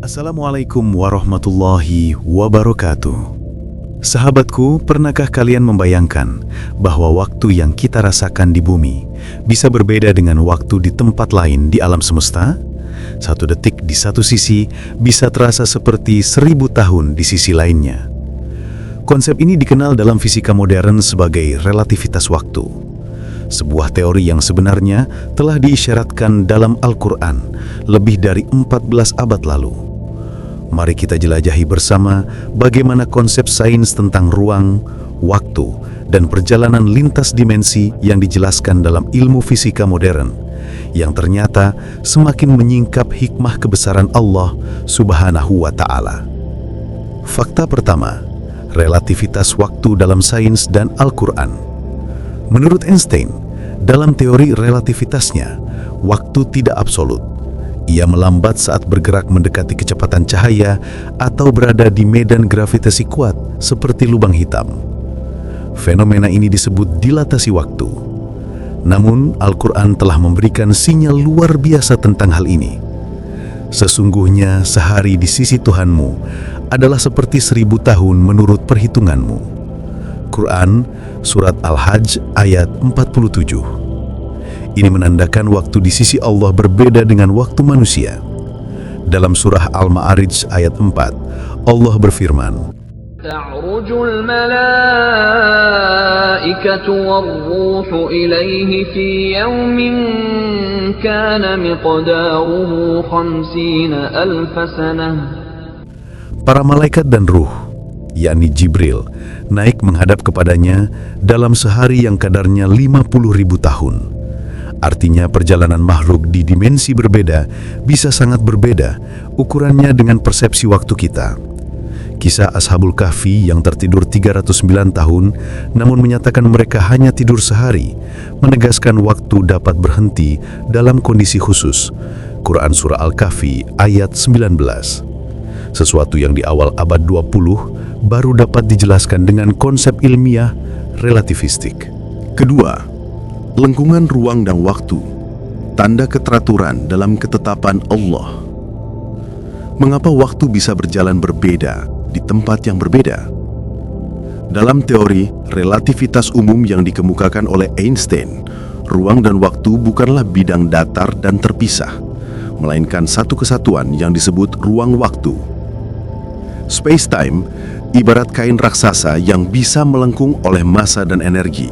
Assalamualaikum warahmatullahi wabarakatuh. Sahabatku, pernahkah kalian membayangkan bahwa waktu yang kita rasakan di bumi bisa berbeda dengan waktu di tempat lain di alam semesta? Satu detik di satu sisi bisa terasa seperti 1000 tahun di sisi lainnya. Konsep ini dikenal dalam fisika modern sebagai relativitas waktu. Sebuah teori yang sebenarnya telah diisyaratkan dalam Al-Quran lebih dari 14 abad lalu. Mari kita jelajahi bersama bagaimana konsep sains tentang ruang, waktu, dan perjalanan lintas dimensi yang dijelaskan dalam ilmu fisika modern, yang ternyata semakin menyingkap hikmah kebesaran Allah Subhanahu wa Ta'ala. Fakta pertama, relativitas waktu dalam sains dan Al-Quran. Menurut Einstein, dalam teori relativitasnya, waktu tidak absolut. Ia melambat saat bergerak mendekati kecepatan cahaya atau berada di medan gravitasi kuat seperti lubang hitam. Fenomena ini disebut dilatasi waktu. Namun, Al-Quran telah memberikan sinyal luar biasa tentang hal ini. Sesungguhnya sehari di sisi Tuhanmu adalah seperti 1000 tahun menurut perhitunganmu. Quran, Surat Al-Hajj ayat 47. Ini menandakan waktu di sisi Allah berbeda dengan waktu manusia. Dalam surah Al-Ma'arij ayat 4, Allah berfirman, "Ta'rujul malaikatu war-ruhu ilaihi fi yawmin kana miqdaruhu 50,000 sanah." Para malaikat dan ruh, yakni Jibril, naik menghadap kepadanya dalam sehari yang kadarnya 50.000 tahun. Artinya perjalanan makhluk di dimensi berbeda bisa sangat berbeda ukurannya dengan persepsi waktu kita. Kisah Ashabul Kahfi yang tertidur 309 tahun namun menyatakan mereka hanya tidur sehari, menegaskan waktu dapat berhenti dalam kondisi khusus. Quran Surah Al-Kahfi ayat 19. Sesuatu yang di awal abad 20 baru dapat dijelaskan dengan konsep ilmiah relativistik. Kedua, lengkungan ruang dan waktu, tanda keteraturan dalam ketetapan Allah. Mengapa waktu bisa berjalan berbeda di tempat yang berbeda? Dalam teori relativitas umum yang dikemukakan oleh Einstein, ruang dan waktu bukanlah bidang datar dan terpisah, melainkan satu kesatuan yang disebut ruang waktu. Space-time ibarat kain raksasa yang bisa melengkung oleh massa dan energi.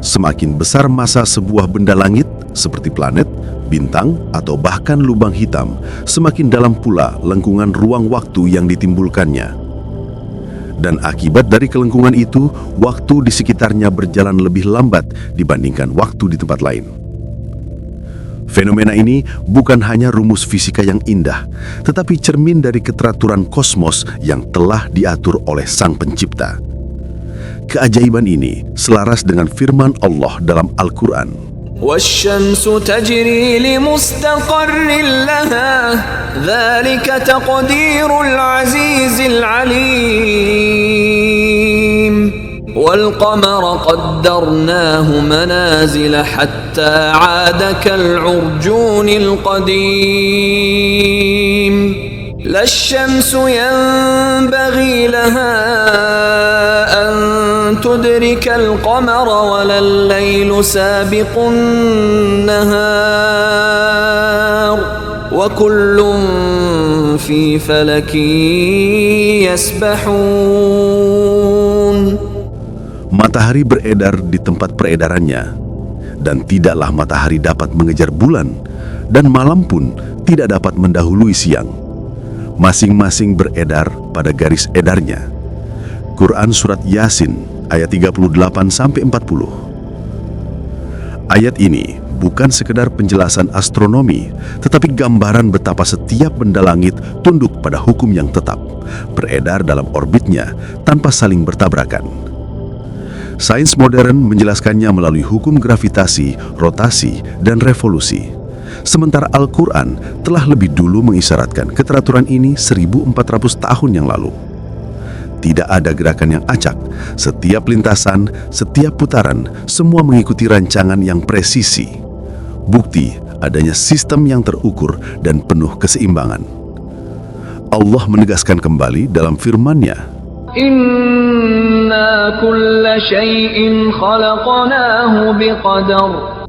Semakin besar massa sebuah benda langit, seperti planet, bintang, atau bahkan lubang hitam, semakin dalam pula lengkungan ruang waktu yang ditimbulkannya. Dan akibat dari kelengkungan itu, waktu di sekitarnya berjalan lebih lambat dibandingkan waktu di tempat lain. Fenomena ini bukan hanya rumus fisika yang indah, tetapi cermin dari keteraturan kosmos yang telah diatur oleh Sang Pencipta. Keajaiban ini selaras dengan firman Allah dalam Al-Quran. "Wasyamsu tajri limustaqarrin laha, dzalika taqdirul azizil alim. Wal qamara qaddarnahu manazila hatta 'ada kal'urjunil qadim. Lasyamsu yanbaghi laha تدرك القمر ولا الليل سابق النهار وكل في فلك يسبحون." Matahari beredar di tempat peredarannya, dan tidaklah matahari dapat mengejar bulan, dan malam pun tidak dapat mendahului siang. Masing-masing beredar pada garis edarnya. Quran Surat Yasin ayat 38-40. Ayat ini bukan sekedar penjelasan astronomi, tetapi gambaran betapa setiap benda langit tunduk pada hukum yang tetap, beredar dalam orbitnya tanpa saling bertabrakan. Sains modern menjelaskannya melalui hukum gravitasi, rotasi, dan revolusi. Sementara Al-Quran telah lebih dulu mengisyaratkan keteraturan ini 1400 tahun yang lalu. Tidak ada gerakan yang acak. Setiap lintasan, setiap putaran, semua mengikuti rancangan yang presisi. Bukti adanya sistem yang terukur dan penuh keseimbangan. Allah menegaskan kembali dalam firman-Nya, Inna kulla syai'in khalaqnahu biqadar.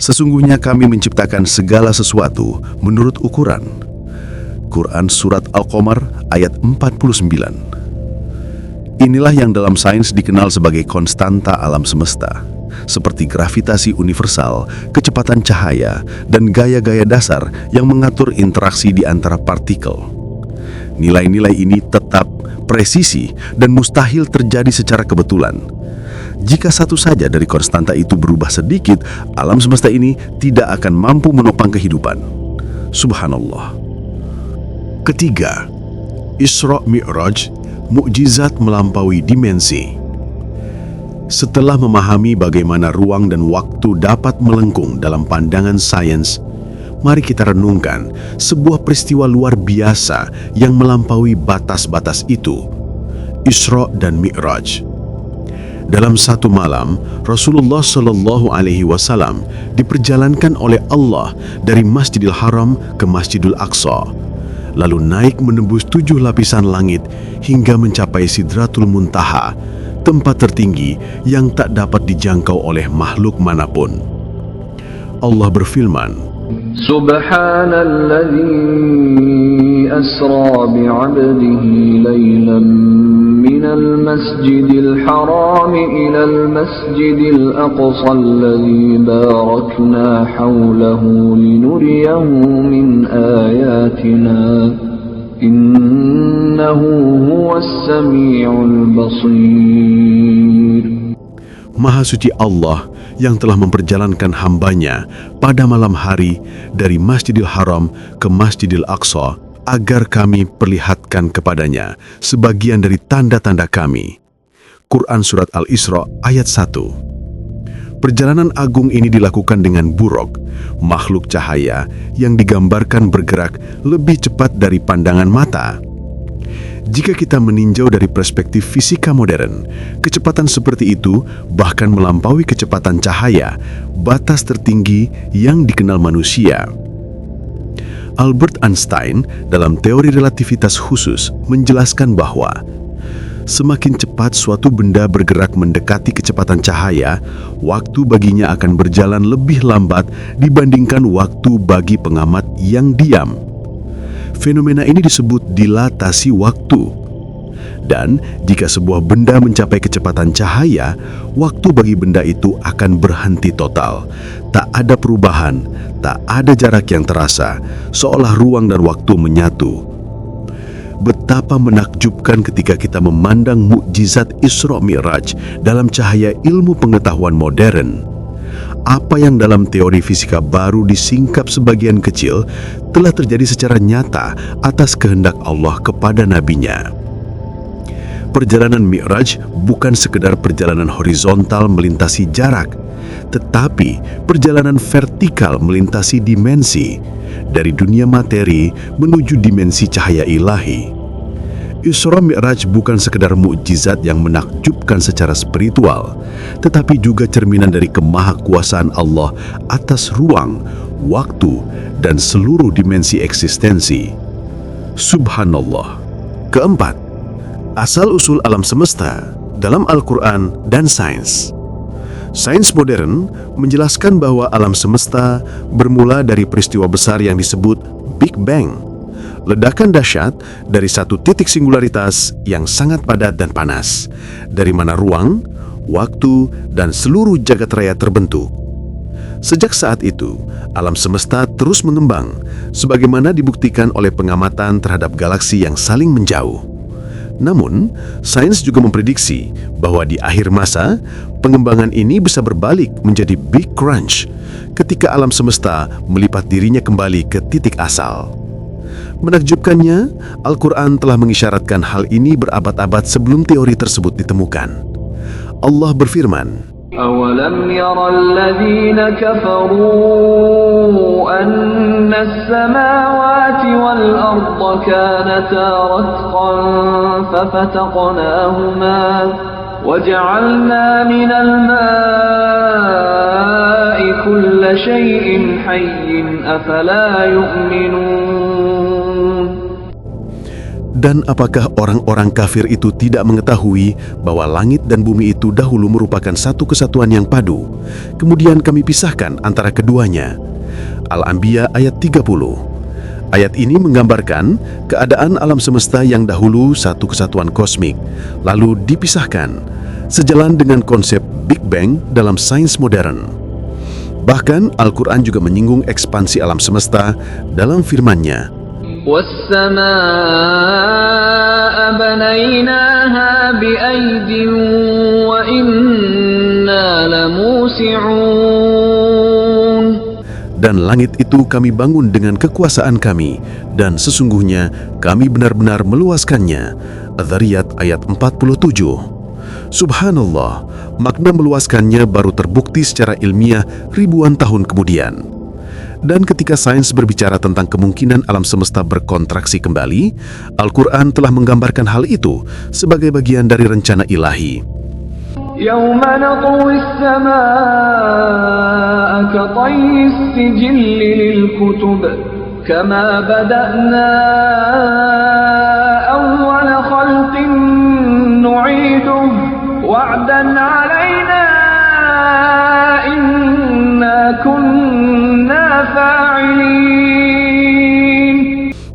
sesungguhnya kami menciptakan segala sesuatu menurut ukuran. Quran Surat Al-Qamar ayat 49. Inilah yang dalam sains dikenal sebagai konstanta alam semesta, seperti gravitasi universal, kecepatan cahaya, dan gaya-gaya dasar yang mengatur interaksi di antara partikel. Nilai-nilai ini tetap, presisi, dan mustahil terjadi secara kebetulan. Jika satu saja dari konstanta itu berubah sedikit, alam semesta ini tidak akan mampu menopang kehidupan. Subhanallah. Ketiga, Isra Mi'raj, mukjizat melampaui dimensi. Setelah memahami bagaimana ruang dan waktu dapat melengkung dalam pandangan sains, mari kita renungkan sebuah peristiwa luar biasa yang melampaui batas-batas itu, Isra dan Mi'raj. Dalam satu malam, Rasulullah Shallallahu Alaihi Wasallam diperjalankan oleh Allah dari Masjidil Haram ke Masjidil Aqsa, lalu naik menembus 7 lapisan langit hingga mencapai Sidratul Muntaha, tempat tertinggi yang tak dapat dijangkau oleh makhluk manapun. Allah berfirman, Subhanalladzi asra bi'abdihi laylan minal masjidil haram ilal masjidil aqsa alladzi barakna hawlahu linuriyahu min ayatina innahu huwas sami'ul basir. Maha suci Allah yang telah memperjalankan hambanya pada malam hari dari Masjidil Haram ke Masjidil Aqsa agar kami perlihatkan kepadanya sebagian dari tanda-tanda kami. Quran Surat Al-Isra ayat 1. Perjalanan agung ini dilakukan dengan buraq, makhluk cahaya yang digambarkan bergerak lebih cepat dari pandangan mata. Jika kita meninjau dari perspektif fisika modern, kecepatan seperti itu bahkan melampaui kecepatan cahaya, batas tertinggi yang dikenal manusia. Albert Einstein dalam teori relativitas khusus menjelaskan bahwa semakin cepat suatu benda bergerak mendekati kecepatan cahaya, waktu baginya akan berjalan lebih lambat dibandingkan waktu bagi pengamat yang diam. Fenomena ini disebut dilatasi waktu. Dan jika sebuah benda mencapai kecepatan cahaya, waktu bagi benda itu akan berhenti total. Tak ada perubahan, tak ada jarak yang terasa, seolah ruang dan waktu menyatu. Betapa menakjubkan ketika kita memandang mukjizat Isra Mi'raj dalam cahaya ilmu pengetahuan modern. Apa yang dalam teori fisika baru disingkap sebagian kecil telah terjadi secara nyata atas kehendak Allah kepada nabinya. Perjalanan Mi'raj bukan sekedar perjalanan horizontal melintasi jarak, tetapi perjalanan vertikal melintasi dimensi, dari dunia materi menuju dimensi cahaya ilahi. Isra Mi'raj bukan sekedar mukjizat yang menakjubkan secara spiritual, tetapi juga cerminan dari kemahakuasaan Allah atas ruang, waktu, dan seluruh dimensi eksistensi. Subhanallah. Keempat, asal-usul alam semesta dalam Al-Quran dan sains. Sains modern menjelaskan bahwa alam semesta bermula dari peristiwa besar yang disebut Big Bang. Ledakan dahsyat dari satu titik singularitas yang sangat padat dan panas, dari mana ruang, waktu, dan seluruh jagat raya terbentuk. Sejak saat itu, alam semesta terus mengembang, sebagaimana dibuktikan oleh pengamatan terhadap galaksi yang saling menjauh. Namun, sains juga memprediksi bahwa di akhir masa, pengembangan ini bisa berbalik menjadi Big Crunch, ketika alam semesta melipat dirinya kembali ke titik asal. Menakjubkannya, Al-Quran telah mengisyaratkan hal ini berabad-abad sebelum teori tersebut ditemukan. Allah berfirman, أَوَلَمْ يَرَ الَّذِينَ كَفَرُوا أَنَّ السَّمَاوَاتِ وَالْأَرْضَ كَانَتَا رَتْقًا فَفَتَقْنَاهُمَا وَجَعَلْنَا مِنَ الْمَاءِ كُلَّ شَيْءٍ حَيٍّ أَفَلَا يُؤْمِنُونَ. Dan apakah orang-orang kafir itu tidak mengetahui bahwa langit dan bumi itu dahulu merupakan satu kesatuan yang padu, kemudian kami pisahkan antara keduanya? Al-Anbiya ayat 30. Ayat ini menggambarkan keadaan alam semesta yang dahulu satu kesatuan kosmik, lalu dipisahkan, sejalan dengan konsep Big Bang dalam sains modern. Bahkan Al-Quran juga menyinggung ekspansi alam semesta dalam firman-Nya, وَالسَّمَاءَ بَنَيْنَاهَا بِأَيْدٍ وَإِنَّا لَمُوسِعُونَ. Dan langit itu kami bangun dengan kekuasaan kami, dan sesungguhnya kami benar-benar meluaskannya. Adz-Dzariyat ayat 47. Subhanallah, makna meluaskannya baru terbukti secara ilmiah ribuan tahun kemudian. Dan ketika sains berbicara tentang kemungkinan alam semesta berkontraksi kembali, Al-Quran telah menggambarkan hal itu sebagai bagian dari rencana ilahi. يَوْمَ نَطْوِي السَّمَاءَ كَطَيِّ السِّجِلِّ لِلْكُتُبِ كَمَا بَدَأْنَا أَوَّلَ خَلْقٍ نُعِيدُهُ وَعْدًا عَلَيْنَا إِنَّا كُنَّا فَاعِلِينَ.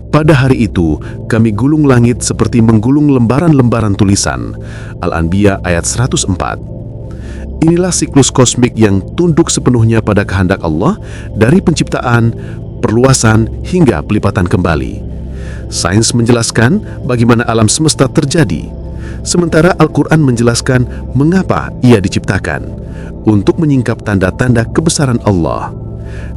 Pada hari itu, kami gulung langit seperti menggulung lembaran-lembaran tulisan. Al-Anbiya ayat 104. Inilah siklus kosmik yang tunduk sepenuhnya pada kehendak Allah dari penciptaan, perluasan, hingga pelipatan kembali. Sains menjelaskan bagaimana alam semesta terjadi, sementara Al-Quran menjelaskan mengapa ia diciptakan, untuk menyingkap tanda-tanda kebesaran Allah.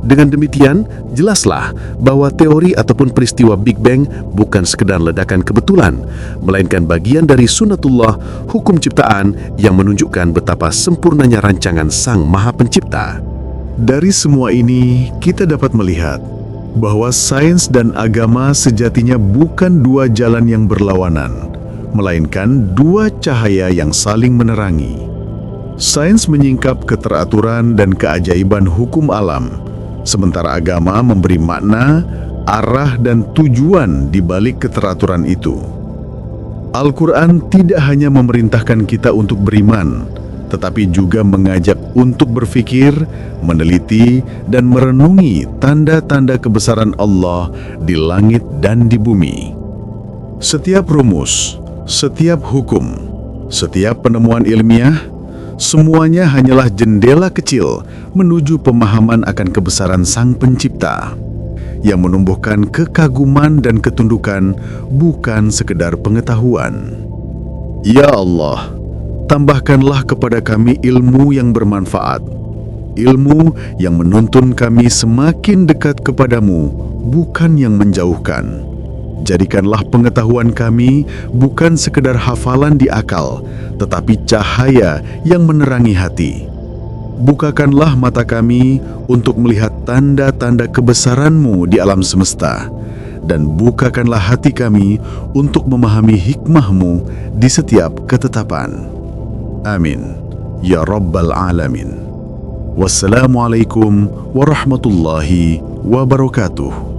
Dengan demikian, jelaslah bahwa teori ataupun peristiwa Big Bang bukan sekedar ledakan kebetulan, melainkan bagian dari sunnatullah, hukum ciptaan yang menunjukkan betapa sempurnanya rancangan Sang Maha Pencipta. Dari semua ini, kita dapat melihat bahwa sains dan agama sejatinya bukan dua jalan yang berlawanan, melainkan dua cahaya yang saling menerangi. Sains menyingkap keteraturan dan keajaiban hukum alam, sementara agama memberi makna, arah, dan tujuan di balik keteraturan itu. Al-Quran tidak hanya memerintahkan kita untuk beriman, tetapi juga mengajak untuk berfikir, meneliti, dan merenungi tanda-tanda kebesaran Allah di langit dan di bumi. Setiap rumus, setiap hukum, setiap penemuan ilmiah, semuanya hanyalah jendela kecil menuju pemahaman akan kebesaran Sang Pencipta, yang menumbuhkan kekaguman dan ketundukan, bukan sekedar pengetahuan. Ya Allah, tambahkanlah kepada kami ilmu yang bermanfaat, ilmu yang menuntun kami semakin dekat kepadamu, bukan yang menjauhkan. Jadikanlah pengetahuan kami bukan sekedar hafalan di akal, tetapi cahaya yang menerangi hati. Bukakanlah mata kami untuk melihat tanda-tanda kebesaran-Mu di alam semesta, dan bukakanlah hati kami untuk memahami hikmah-Mu di setiap ketetapan. Amin. Ya Rabbal Alamin. Wassalamualaikum warahmatullahi wabarakatuh.